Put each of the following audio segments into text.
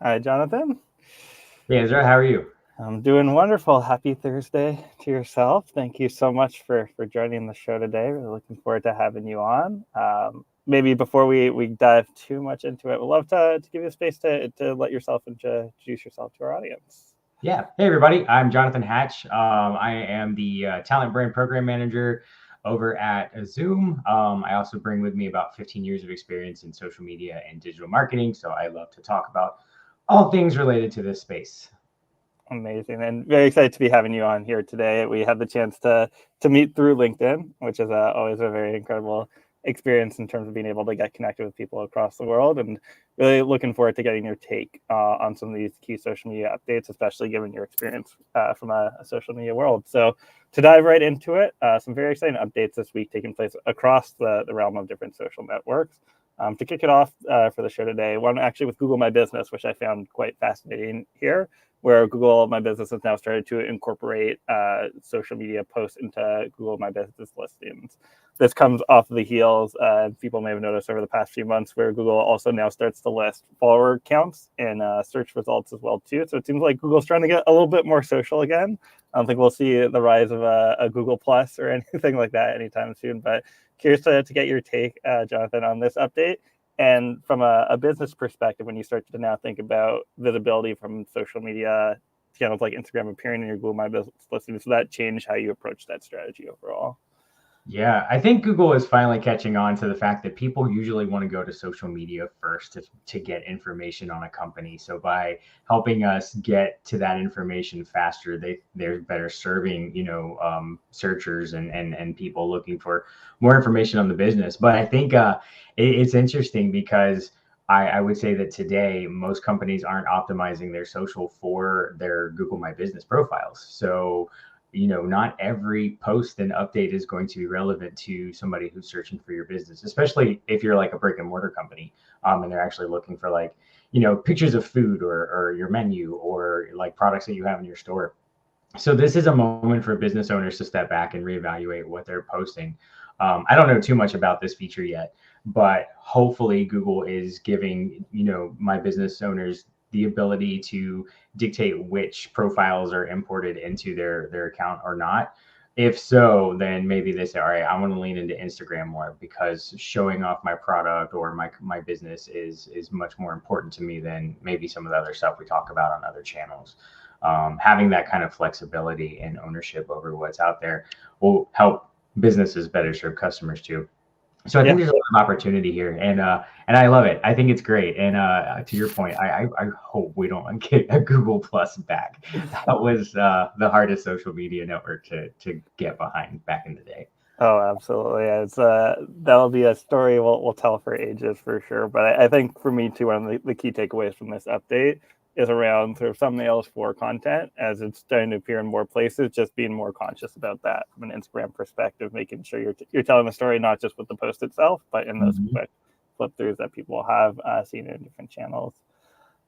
Hi, Jonathan. Hey Ezra, how are you? I'm doing wonderful. Happy Thursday to yourself. Thank you so much for joining the show today. Really looking forward to having you on. Maybe before we dive too much into it, we'd love to give you a space to let yourself introduce yourself to our audience. Yeah. Hey everybody, I'm Jonathan Hatch. I am the talent brand program manager over at Zoom. I also bring with me about 15 years of experience in social media and digital marketing. So I love to talk about all things related to this space. Amazing, and very excited to be having you on here today. We had the chance to meet through LinkedIn, which is always a very incredible experience in terms of being able to get connected with people across the world, and really looking forward to getting your take on some of these key social media updates, especially given your experience from a social media world. So to dive right into it, some very exciting updates this week taking place across the realm of different social networks. To kick it off for the show today, one actually with Google My Business, which I found quite fascinating here, where Google My Business has now started to incorporate social media posts into Google My Business listings. This comes off of the heels, people may have noticed over the past few months, where Google also now starts to list follower counts in search results as well too. So it seems like Google's trying to get a little bit more social again. I don't think we'll see the rise of a Google Plus or anything like that anytime soon, but curious to get your take, Jonathan, on this update. And from a business perspective, when you start to now think about visibility from social media channels like Instagram appearing in your Google My Business listing, does that change how you approach that strategy overall? Yeah, I think Google is finally catching on to the fact that people usually want to go to social media first to get information on a company. So by helping us get to that information faster, they're better serving, searchers and people looking for more information on the business. But I think it's interesting because I would say that today most companies aren't optimizing their social for their Google My Business profiles. So not every post and update is going to be relevant to somebody who's searching for your business, especially if you're like a brick and mortar company, and they're actually looking for like, pictures of food or your menu or like products that you have in your store. So this is a moment for business owners to step back and reevaluate what they're posting. I don't know too much about this feature yet, but hopefully Google is giving my business owners the ability to dictate which profiles are imported into their account or not. If so, then maybe they say, all right, I want to lean into Instagram more because showing off my product or my business is much more important to me than maybe some of the other stuff we talk about on other channels. Having that kind of flexibility and ownership over what's out there will help businesses better serve customers too. So I think Yeah, there's a lot of opportunity here, and I love it. I think it's great. And to your point, I hope we don't get a Google Plus back. That was the hardest social media network to get behind back in the day. oh, absolutely. It's that'll be a story we'll tell for ages for sure. But I think for me too, one of the key takeaways from this update is around sort of thumbnails for content as it's starting to appear in more places. Just being more conscious about that from an Instagram perspective, making sure you're telling the story not just with the post itself, but in those Mhm. quick flip throughs that people have seen in different channels.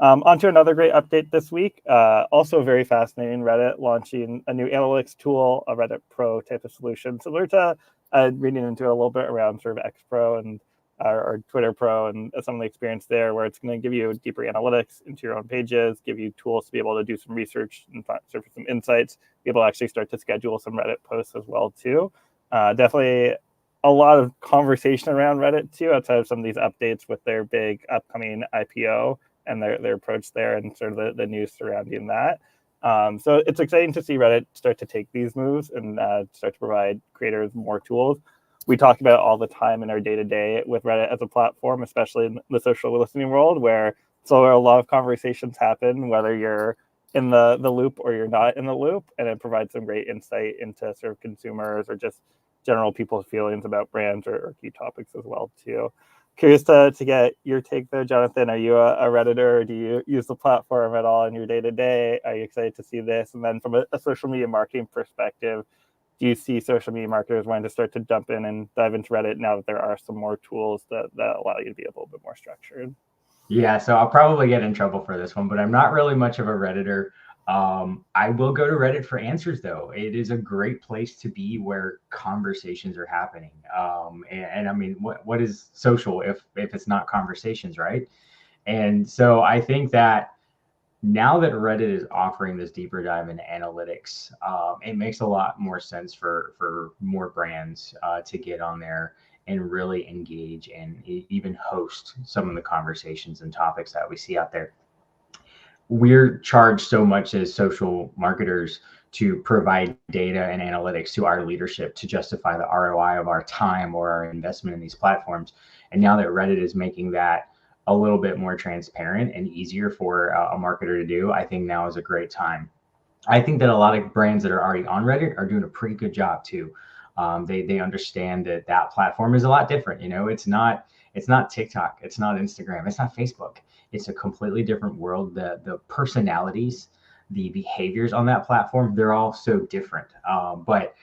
On to another great update this week. Also very fascinating, Reddit launching a new analytics tool, a Reddit Pro type of solution, similar to reading into it a little bit around sort of X Pro and or Twitter Pro and some of the experience there, where it's going to give you deeper analytics into your own pages, give you tools to be able to do some research and surface some insights, be able to actually start to schedule some Reddit posts as well too. Definitely a lot of conversation around Reddit too, outside of some of these updates with their big upcoming IPO and their approach there and sort of the news surrounding that. So it's exciting to see Reddit start to take these moves and start to provide creators more tools. We talk about it all the time in our day to day with Reddit as a platform, especially in the social listening world, where a lot of conversations happen, whether you're in the loop or you're not in the loop, and it provides some great insight into sort of consumers or just general people's feelings about brands or key topics as well too. Curious to get your take there, Jonathan. Are you a Redditor? Do you use the platform at all in your day to day? Are you excited to see this? And then from a social media marketing perspective, do you see social media marketers wanting to start to jump in and dive into Reddit now that there are some more tools that allow you to be a little bit more structured? Yeah, so I'll probably get in trouble for this one, but I'm not really much of a Redditor. I will go to Reddit for answers, though. It is a great place to be where conversations are happening. And I mean, what is social if it's not conversations, right? And so I think that Now that Reddit is offering this deeper dive into analytics, it makes a lot more sense for more brands to get on there and really engage and even host some of the conversations and topics that we see out there. We're charged so much as social marketers to provide data and analytics to our leadership to justify the ROI of our time or our investment in these platforms. And now that Reddit is making that a little bit more transparent and easier for a marketer to do, I think now is a great time. I think that a lot of brands that are already on Reddit are doing a pretty good job too. They understand that that platform is a lot different. You know, it's not TikTok, it's not Instagram, it's not Facebook. It's a completely different world. The personalities, the behaviors on that platform, they're all so different. But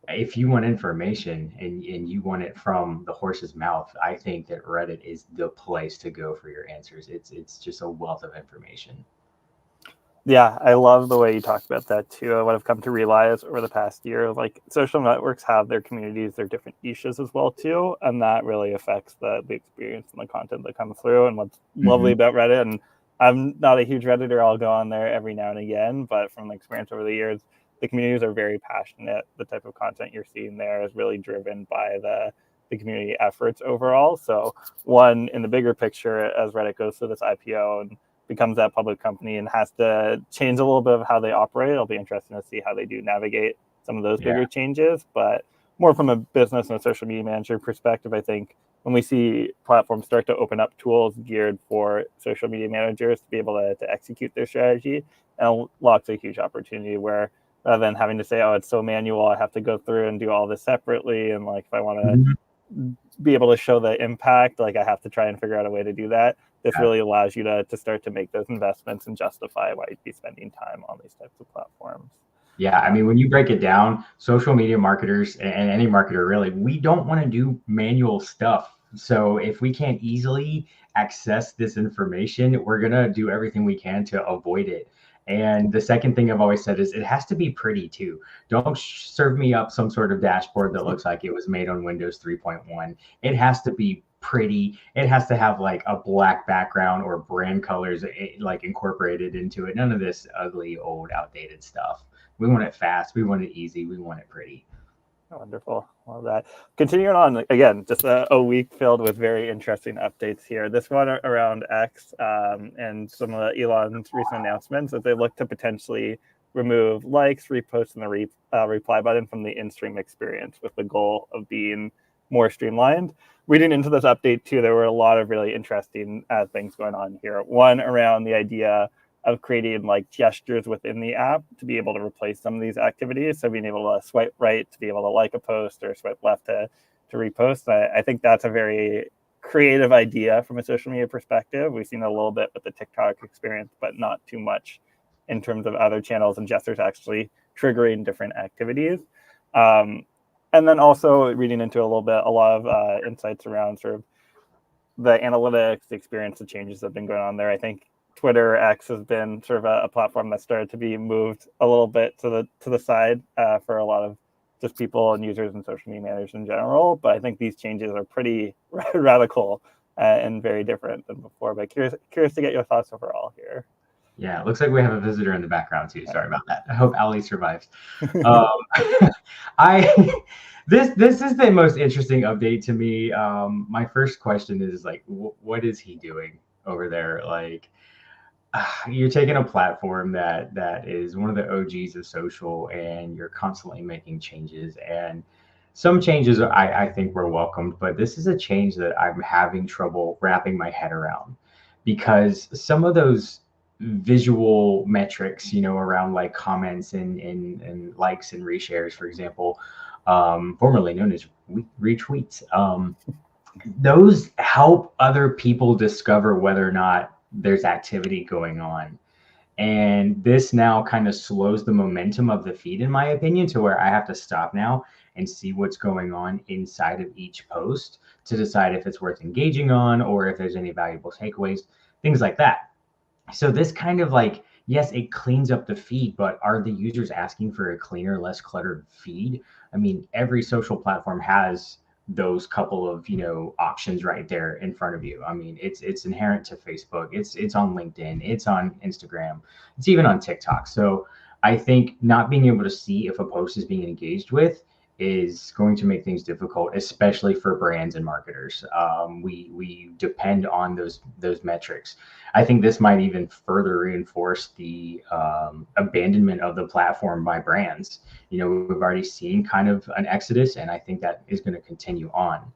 if you want information and you want it from the horse's mouth, I think that Reddit is the place to go for your answers. It's just a wealth of information. Yeah, I love the way you talked about that too. What I've come to realize over the past year, like social networks have their communities, their different niches as well too, and that really affects the experience and the content that comes through. And what's lovely about Reddit, and I'm not a huge Redditor, I'll go on there every now and again, but from the experience over the years, the communities are very passionate. The type of content you're seeing there is really driven by the community efforts overall. So one, in the bigger picture, as Reddit goes through this IPO and becomes that public company and has to change a little bit of how they operate, it'll be interesting to see how they do navigate some of those bigger changes. But more from a business and a social media manager perspective, I think when we see platforms start to open up tools geared for social media managers to be able to execute their strategy, it unlocks a huge opportunity where rather than having to say, oh, it's so manual, I have to go through and do all this separately. And like, if I want to be able to show the impact, like I have to try and figure out a way to do that. This really allows you to start to make those investments and justify why you'd be spending time on these types of platforms. Yeah, I mean, when you break it down, social media marketers and any marketer really, we don't want to do manual stuff. So if we can't easily access this information, we're going to do everything we can to avoid it. And the second thing I've always said is it has to be pretty too. Don't serve me up some sort of dashboard that looks like it was made on Windows 3.1. It has to be pretty. It has to have like a black background or brand colors like incorporated into it. None of this ugly, old, outdated stuff. We want it fast. We want it easy. We want it pretty. Wonderful. Love that. Continuing on, again, just a week filled with very interesting updates here. This one around X and some of Elon's recent announcements as they look to potentially remove likes, reposts, and the reply button from the in-stream experience with the goal of being more streamlined. Reading into this update too, there were a lot of really interesting things going on here. One around the idea of creating like gestures within the app to be able to replace some of these activities. So being able to swipe right to be able to like a post or swipe left to repost. I think that's a very creative idea from a social media perspective. We've seen a little bit with the TikTok experience, but not too much in terms of other channels and gestures actually triggering different activities. And then also reading into a lot of insights around sort of the analytics, the experience, the changes that have been going on there. I think Twitter X has been sort of a platform that started to be moved a little bit to the side for a lot of just people and users and social media managers in general. But I think these changes are pretty radical and very different than before. But curious to get your thoughts overall here. Yeah, it looks like we have a visitor in the background too. Sorry about that. I hope Ali survives. This is the most interesting update to me. My first question is like, what is he doing over there? Like, you're taking a platform that is one of the OGs of social, and you're constantly making changes. And some changes I think were welcomed, but this is a change that I'm having trouble wrapping my head around, because some of those visual metrics, around like comments and likes and reshares, for example, formerly known as retweets, those help other people discover whether or not there's activity going on. And this now kind of slows the momentum of the feed, in my opinion, to where I have to stop now and see what's going on inside of each post to decide if it's worth engaging on or if there's any valuable takeaways, things like that. So this kind of like, yes, it cleans up the feed, but are the users asking for a cleaner, less cluttered feed? I mean, every social platform has those couple of, options right there in front of you. I mean, it's inherent to Facebook. It's on LinkedIn. It's on Instagram. It's even on TikTok. So I think not being able to see if a post is being engaged with is going to make things difficult, especially for brands and marketers. We depend on those metrics. I think this might even further reinforce the abandonment of the platform by brands. We've already seen kind of an exodus, and I think that is going to continue on.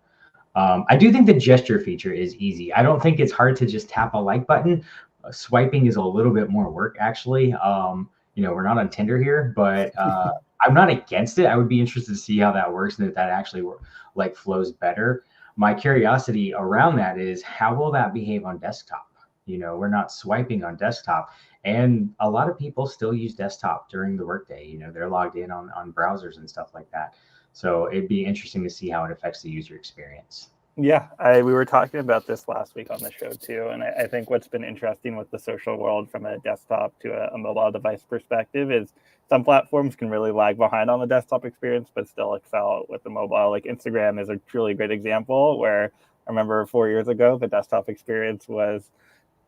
I do think the gesture feature is easy. I don't think it's hard to just tap a like button. Swiping is a little bit more work, actually. We're not on Tinder here, but I'm not against it. I would be interested to see how that works and if that actually flows better. My curiosity around that is, how will that behave on desktop? We're not swiping on desktop, and a lot of people still use desktop during the workday. They're logged in on browsers and stuff like that. So it'd be interesting to see how it affects the user experience. Yeah, we were talking about this last week on the show too, and I think what's been interesting with the social world from a desktop to a mobile device perspective is some platforms can really lag behind on the desktop experience, but still excel with the mobile. Like Instagram is a truly great example where I remember 4 years ago, the desktop experience was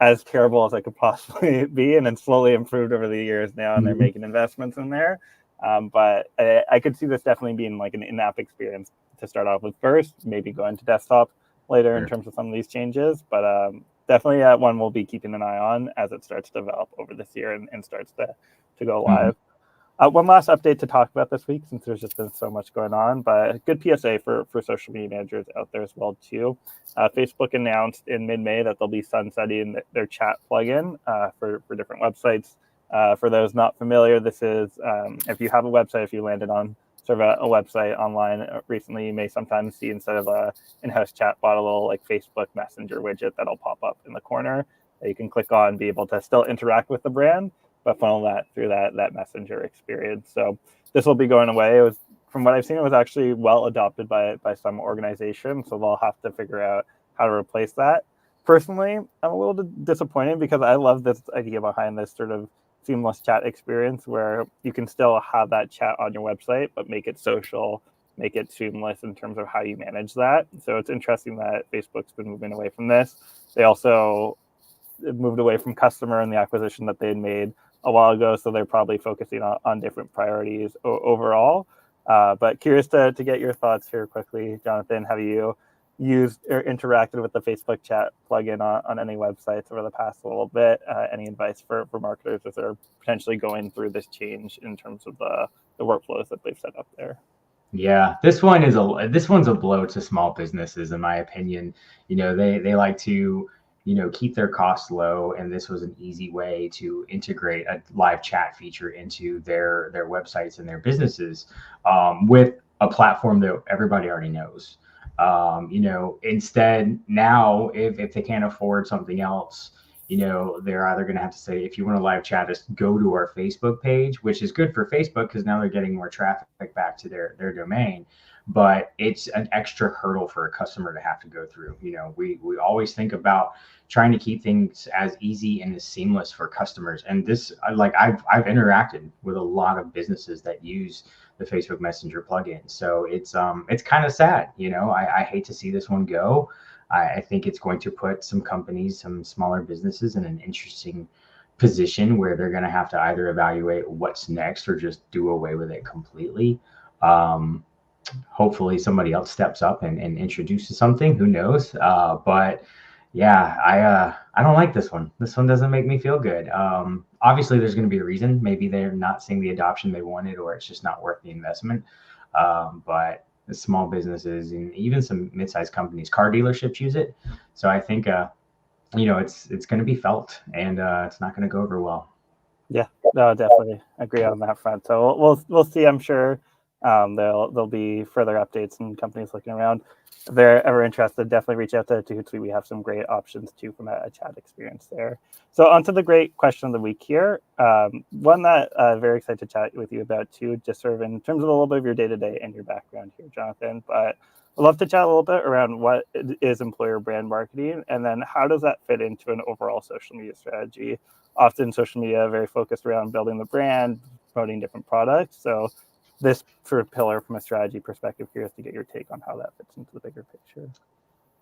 as terrible as it could possibly be, and it's slowly improved over the years now, and they're making investments in there. But I could see this definitely being like an in-app experience to start off with first, maybe going to desktop later in terms of some of these changes. But definitely one we'll be keeping an eye on as it starts to develop over this year and starts to go live. One last update to talk about this week, since there's just been so much going on, but a good PSA for social media managers out there as well too. Facebook announced in mid-May that they'll be sunsetting their chat plugin for different websites. For those not familiar, this is if you have a website, if you landed on sort of a website online recently, you may sometimes see, instead of a in-house chat bot, a little like Facebook Messenger widget that'll pop up in the corner that you can click on, be able to still interact with the brand, but funnel that through that Messenger experience. So this will be going away. It was, from what I've seen, it was actually well adopted by some organizations. So they'll have to figure out how to replace that. Personally, I'm a little disappointed because I love this idea behind this sort of seamless chat experience where you can still have that chat on your website, but make it social, make it seamless in terms of how you manage that. So it's interesting that Facebook's been moving away from this. They also moved away from customer and the acquisition that they had made a while ago. So they're probably focusing on different priorities overall. But curious to get your thoughts here quickly, Jonathan. Have you used or interacted with the Facebook chat plugin on any websites over the past little bit? Any advice for marketers as they're potentially going through this change in terms of the workflows that they've set up there? Yeah, this one's a blow to small businesses, in my opinion. They like to keep their costs low, and this was an easy way to integrate a live chat feature into their websites and their businesses with a platform that everybody already knows. Instead, now if they can't afford something else, they're either going to have to say, if you want to live chat, just go to our Facebook page, which is good for Facebook because now they're getting more traffic back to their domain. But it's an extra hurdle for a customer to have to go through. We always think about trying to keep things as easy and as seamless for customers. And this, I've interacted with a lot of businesses that use the Facebook Messenger plugin. So it's kind of sad. I hate to see this one go. I think it's going to put some companies, some smaller businesses, in an interesting position where they're going to have to either evaluate what's next or just do away with it completely. Hopefully somebody else steps up and introduces something. Who knows? But yeah, I don't like this one. This one doesn't make me feel good. Obviously, there's going to be a reason. Maybe they're not seeing the adoption they wanted, or it's just not worth the investment. But the small businesses and even some mid-sized companies, car dealerships use it. So I think it's going to be felt, and it's not going to go over well. Yeah, no, definitely agree on that front. So we'll see. I'm sure there'll be further updates and companies looking around. If they're ever interested, definitely reach out to Hootsuite. We have some great options too from a chat experience there. So onto the great question of the week here. One that I'm very excited to chat with you about too, just sort of in terms of a little bit of your day-to-day and your background here, Jonathan. But I'd love to chat a little bit around what is employer brand marketing, and then how does that fit into an overall social media strategy? Often social media very focused around building the brand, promoting different products. So this sort of pillar from a strategy perspective. Curious to get your take on how that fits into the bigger picture.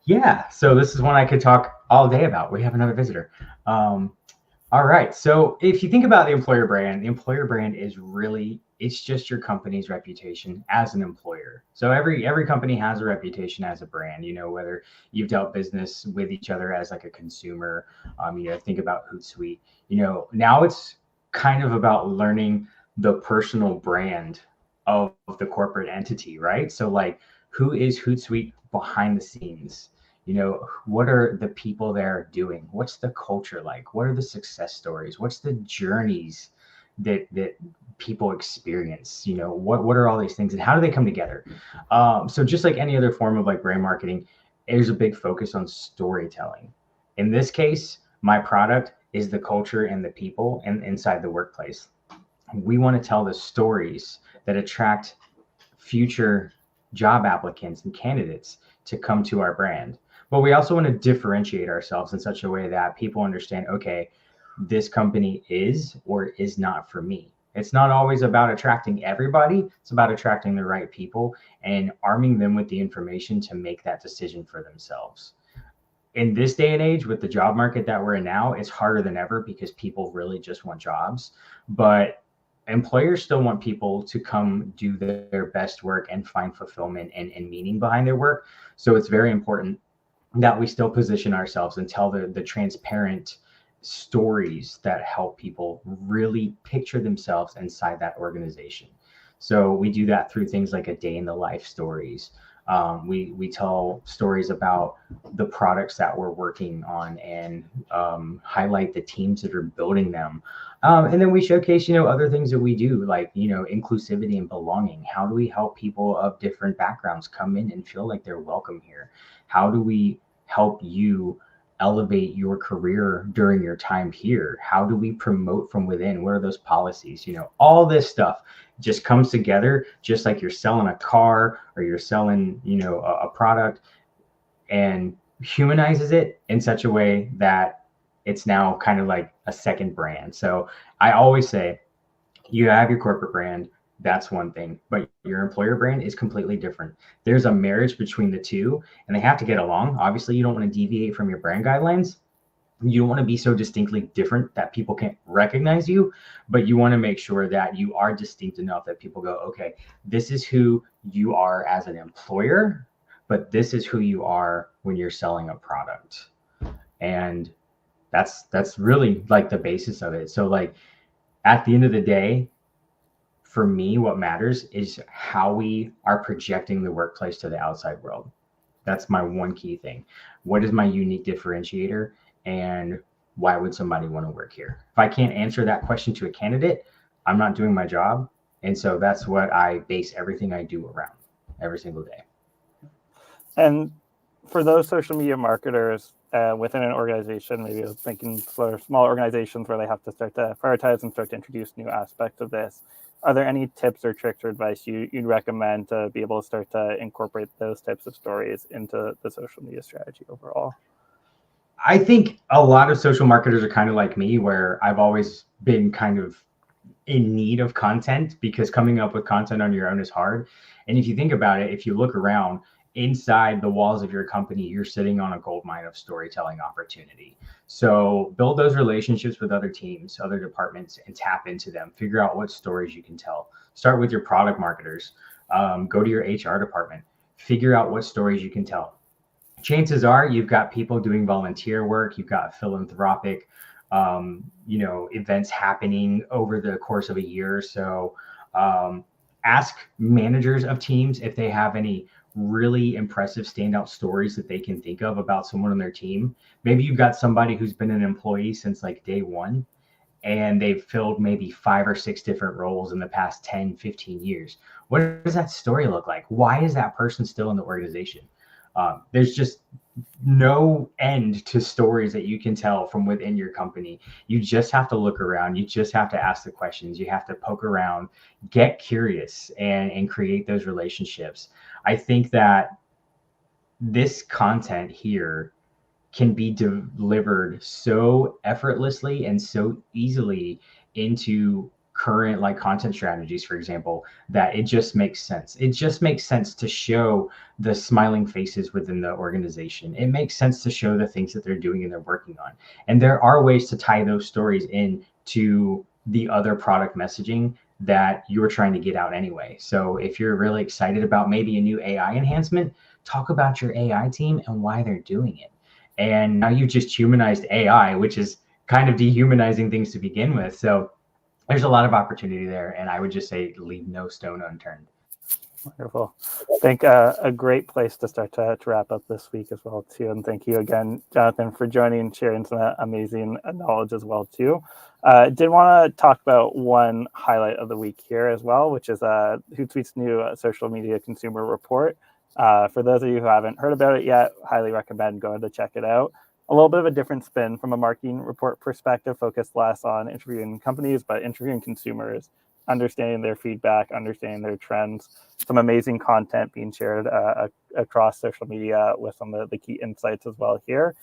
Yeah, so this is one I could talk all day about. We have another visitor. All right, so if you think about the employer brand is really, it's just your company's reputation as an employer. So every company has a reputation as a brand, whether you've dealt business with each other as like a consumer, think about Hootsuite, now it's kind of about learning the personal brand of the corporate entity, right? So like, who is Hootsuite behind the scenes? What are the people there doing? What's the culture like? What are the success stories? What's the journeys that people experience? What are all these things and how do they come together? So just like any other form of like brand marketing, there's a big focus on storytelling. In this case, my product is the culture and the people and inside the workplace. We want to tell the stories that attract future job applicants and candidates to come to our brand. But we also want to differentiate ourselves in such a way that people understand, okay, this company is or is not for me. It's not always about attracting everybody. It's about attracting the right people and arming them with the information to make that decision for themselves. In this day and age, with the job market that we're in now, it's harder than ever because people really just want jobs. But employers still want people to come do their best work and find fulfillment and meaning behind their work. So it's very important that we still position ourselves and tell the transparent stories that help people really picture themselves inside that organization. So we do that through things like a day in the life stories. We tell stories about the products that we're working on and highlight the teams that are building them. And then we showcase, other things that we do, like, inclusivity and belonging. How do we help people of different backgrounds come in and feel like they're welcome here? How do we help you elevate your career during your time here? How do we promote from within? What are those policies? All this stuff just comes together, just like you're selling a car or you're selling, a product, and humanizes it in such a way that it's now kind of like a second brand. So I always say, you have your corporate brand, that's one thing, but your employer brand is completely different. There's a marriage between the two and they have to get along. Obviously, you don't want to deviate from your brand guidelines. You don't want to be so distinctly different that people can't recognize you, but you want to make sure that you are distinct enough that people go, okay, this is who you are as an employer, but this is who you are when you're selling a product. And that's really like the basis of it. So like at the end of the day, for me, what matters is how we are projecting the workplace to the outside world. That's my one key thing. What is my unique differentiator and why would somebody want to work here? If I can't answer that question to a candidate, I'm not doing my job. And so that's what I base everything I do around every single day. And for those social media marketers within an organization, maybe thinking for small organizations where they have to start to prioritize and start to introduce new aspects of this, are there any tips or tricks or advice you'd recommend to be able to start to incorporate those types of stories into the social media strategy overall? I think a lot of social marketers are kind of like me, where I've always been kind of in need of content because coming up with content on your own is hard. And if you think about it, if you look around inside the walls of your company, you're sitting on a goldmine of storytelling opportunity. So build those relationships with other teams, other departments, and tap into them. Figure out what stories you can tell. Start with your product marketers. Go to your HR department. Figure out what stories you can tell. Chances are you've got people doing volunteer work. You've got philanthropic, events happening over the course of a year or so. Ask managers of teams if they have any really impressive standout stories that they can think of about someone on their team. Maybe you've got somebody who's been an employee since like day one and they've filled maybe 5 or 6 different roles in the past 10, 15 years. What does that story look like? Why is that person still in the organization? There's just no end to stories that you can tell from within your company. You just have to look around. You just have to ask the questions. You have to poke around, get curious, and create those relationships. I think that this content here can be delivered so effortlessly and so easily into current like content strategies, for example, that it just makes sense. It just makes sense to show the smiling faces within the organization. It makes sense to show the things that they're doing and they're working on. And there are ways to tie those stories in to the other product messaging that you're trying to get out anyway. So if you're really excited about maybe a new AI enhancement, talk about your AI team and why they're doing it. And now you've just humanized AI, which is kind of dehumanizing things to begin with. So there's a lot of opportunity there. And I would just say leave no stone unturned. Wonderful. I think a great place to start to wrap up this week as well, too. And thank you again, Jonathan, for joining and sharing some amazing knowledge as well, too. Did want to talk about one highlight of the week here as well, which is Hootsuite's new social media consumer report. For those of you who haven't heard about it yet, highly recommend going to check it out. A little bit of a different spin from a marketing report perspective, focused less on interviewing companies, but interviewing consumers, understanding their feedback, understanding their trends. Some amazing content being shared across social media with some of the key insights as well here.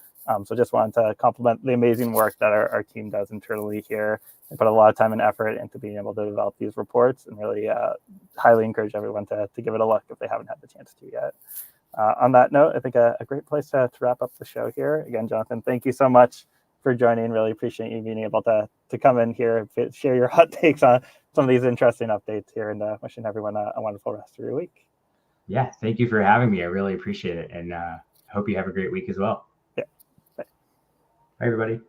So just wanted to compliment the amazing work that our team does internally here. They put a lot of time and effort into being able to develop these reports, and really highly encourage everyone to give it a look if they haven't had the chance to yet. On that note, I think a great place to wrap up the show here. Again, Jonathan, thank you so much for joining. Really appreciate you being able to come in here, share your hot takes on some of these interesting updates here, and wishing everyone a wonderful rest of your week. Yeah, thank you for having me. I really appreciate it, and hope you have a great week as well. Yeah. Bye, everybody.